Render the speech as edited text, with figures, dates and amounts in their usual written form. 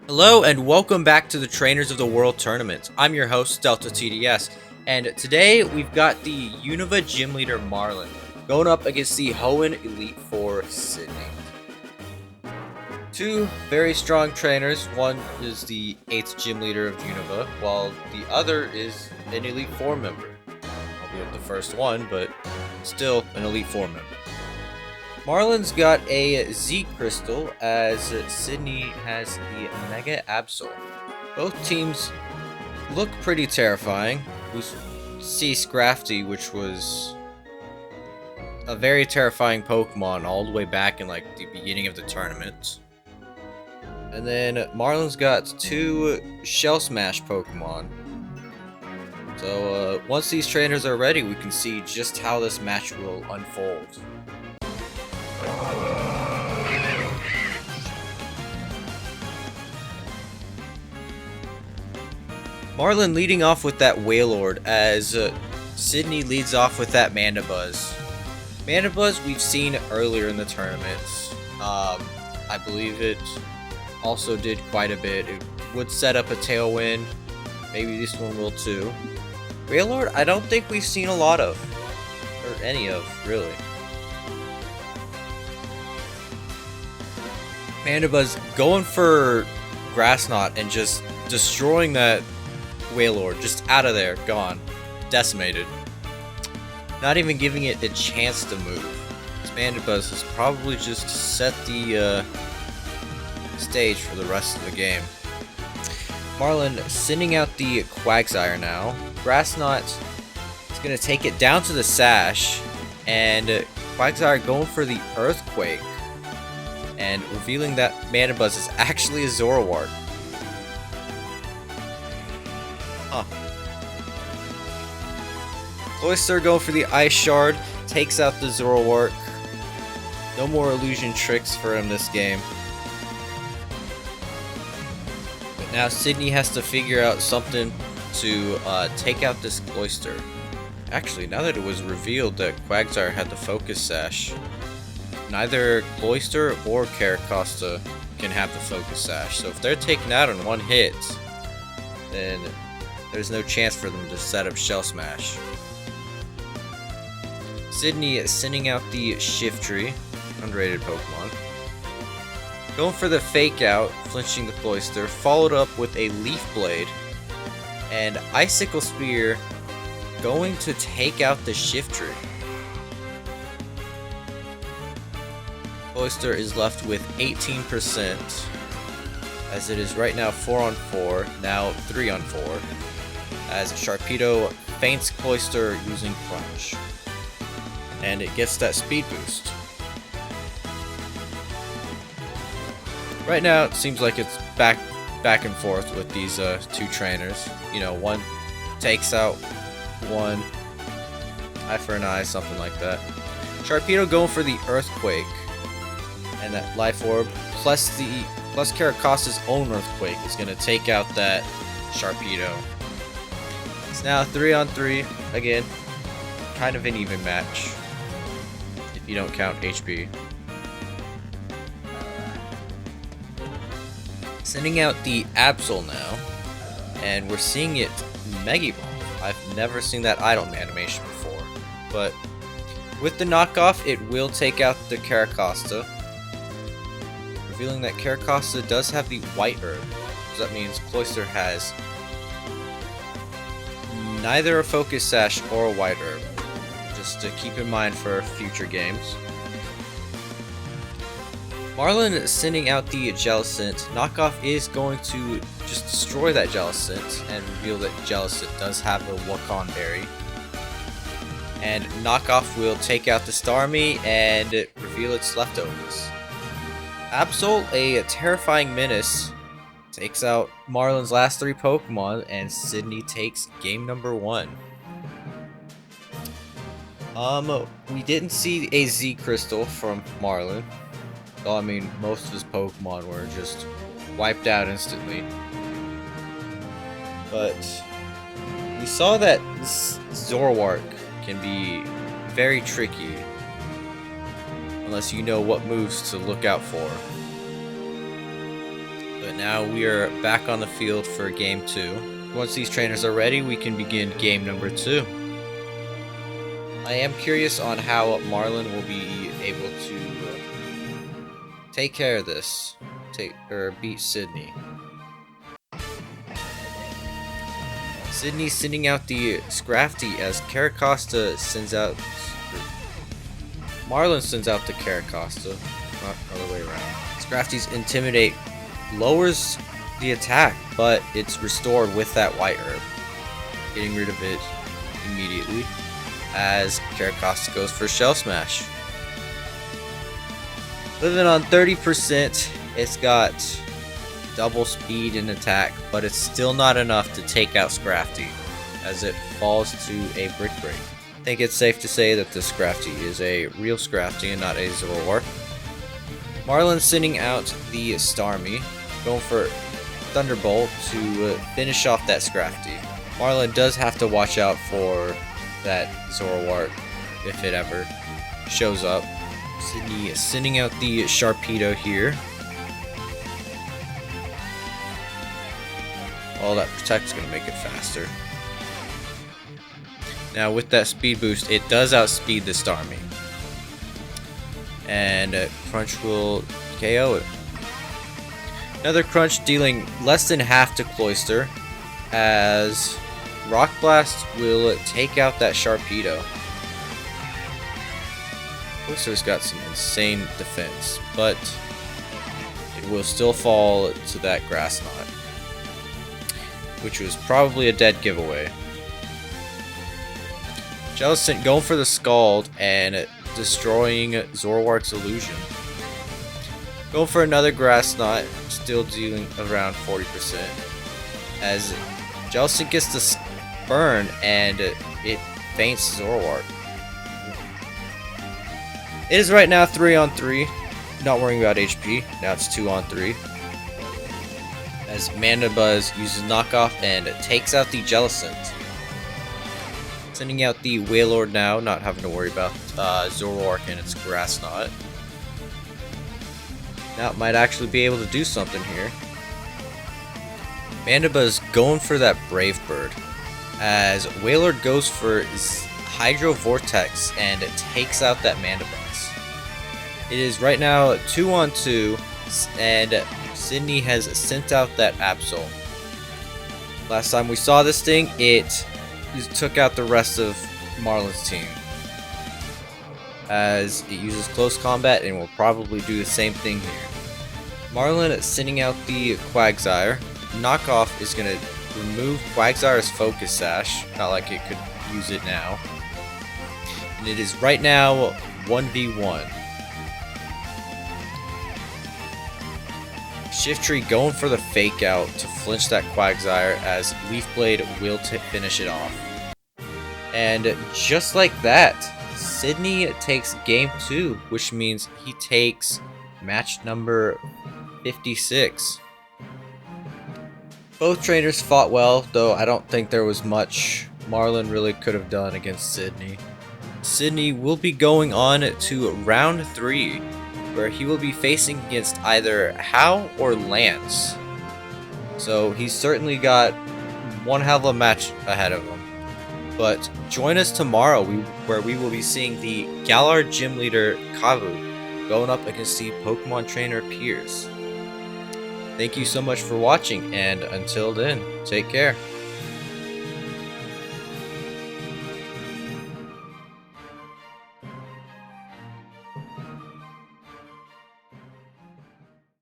Hello and welcome back to the Trainers of the World Tournament. I'm your host, DeltaTDS, and today we've got the Unova gym leader Marlon going up against the Hoenn Elite Four Sidney. Two very strong trainers. One is the 8th gym leader of Unova, while the other is an Elite Four member. Albeit the first one, but still an Elite Four member. Marlon's got a Z Crystal, as Sidney has the Mega Absol. Both teams look pretty terrifying. We see Scrafty, which was a very terrifying Pokemon all the way back in like the beginning of the tournament. And then Marlon's got two Shell Smash Pokemon. So once these trainers are ready, we can see just how this match will unfold. Marlon leading off with that Wailord as Sidney leads off with that Mandibuzz. Mandibuzz we've seen earlier in the tournaments. I believe it also did quite a bit. It would set up a Tailwind. Maybe this one will too. Wailord, I don't think we've seen a lot of. Or any of, really. Mandibuzz going for Grass Knot and just destroying that Wailord, just out of there, gone, decimated. Not even giving it a chance to move. This Mandibuzz has probably just set the stage for the rest of the game. Marlon sending out the Quagsire now. Grass Knot is going to take it down to the Sash, and Quagsire going for the Earthquake, and revealing that Mandibuzz is actually a Zoroark. Huh. Cloyster going for the Ice Shard, takes out the Zoroark. No more illusion tricks for him this game. But now Sidney has to figure out something to take out this Cloyster. Actually, now that it was revealed that Quagsire had the Focus Sash, neither Cloyster or Caracosta can have the Focus Sash. So if they're taken out in one hit, then there's no chance for them to set up Shell Smash. Sidney is sending out the Shiftry, underrated Pokemon. Going for the Fake Out, flinching the Cloyster, followed up with a Leaf Blade. And Icicle Spear going to take out the Shiftry. Cloyster is left with 18%, as it is right now 4-on-4, now 3-on-4, as Sharpedo feints Cloyster using Crunch, and it gets that speed boost. Right now it seems like it's back and forth with these two trainers. You know, one takes out one, eye for an eye, something like that. Sharpedo going for the Earthquake, and that Life Orb plus Caracosta's own Earthquake is going to take out that Sharpedo. It's now 3-on-3 again, kind of an even match if you don't count HP. Sending out the Absol now, and we're seeing it Mega Evolve. I've never seen that Idle animation before, but with the knockoff, it will take out the Caracosta, revealing that Caracosta does have the White Herb, so that means Cloyster has neither a Focus Sash or a White Herb, just to keep in mind for future games. Marlon sending out the Jellicent. Knockoff is going to just destroy that Jellicent and reveal that Jellicent does have a Wakan Berry. And Knockoff will take out the Starmie and reveal its leftovers. Absol, a terrifying menace, takes out Marlon's last three Pokemon, and Sidney takes game number 1. We didn't see a Z Crystal from Marlon. Well, I mean, most of his Pokemon were just wiped out instantly. But we saw that Zoroark can be very tricky unless you know what moves to look out for. But now we are back on the field for game 2. Once these trainers are ready, we can begin game number 2. I am curious on how Marlon will be able to take care of this, beat Sidney. Sidney sending out the Scrafty as Caracosta sends out. Marlon sends out the Caracosta, not the other way around. Scrafty's Intimidate lowers the attack, but it's restored with that white herb, getting rid of it immediately as Caracosta goes for Shell Smash. Living on 30%, it's got double speed and attack, but it's still not enough to take out Scrafty as it falls to a Brick Break. I think it's safe to say that the Scrafty is a real Scrafty and not a Zoroark. Marlon sending out the Starmie, going for Thunderbolt to finish off that Scrafty. Marlon does have to watch out for that Zoroark if it ever shows up. Sidney is sending out the Sharpedo here. All that Protect is going to make it faster. Now with that speed boost, it does outspeed the Starmie. And Crunch will KO it. Another Crunch dealing less than half to Cloyster, as Rock Blast will take out that Sharpedo. Cloyster's got some insane defense, but it will still fall to that Grass Knot, which was probably a dead giveaway. Jellicent going for the Scald and destroying Zoroark's illusion. Going for another Grass Knot, still dealing around 40%. As Jellicent gets the burn and it faints Zoroark. It is right now 3-on-3. Not worrying about HP. Now it's 2-on-3. As Mandibuzz uses Knockoff and takes out the Jellicent. Sending out the Wailord now, not having to worry about Zoroark and its Grass Knot. Now it might actually be able to do something here. Mandibuzz going for that Brave Bird, as Wailord goes for Hydro Vortex and it takes out that Mandibuzz. It is right now 2-on-2, and Sidney has sent out that Absol. Last time we saw this thing, it took out the rest of Marlon's team, as it uses close combat and will probably do the same thing here. Marlon sending out the Quagsire. Knockoff is going to remove Quagsire's Focus Sash, not like it could use it now. And it is right now 1v1. Shiftry going for the Fake Out to flinch that Quagsire, as Leaf Blade will finish it off. And just like that, Sidney takes game 2, which means he takes match number 56. Both trainers fought well, though I don't think there was much Marlon really could have done against Sidney. Sidney will be going on to round 3, where he will be facing against either Hao or Lance. So he's certainly got one hell of a match ahead of him. But join us tomorrow where we will be seeing the Galar Gym Leader Kavu going up against the Pokemon Trainer Piers. Thank you so much for watching, and until then, take care.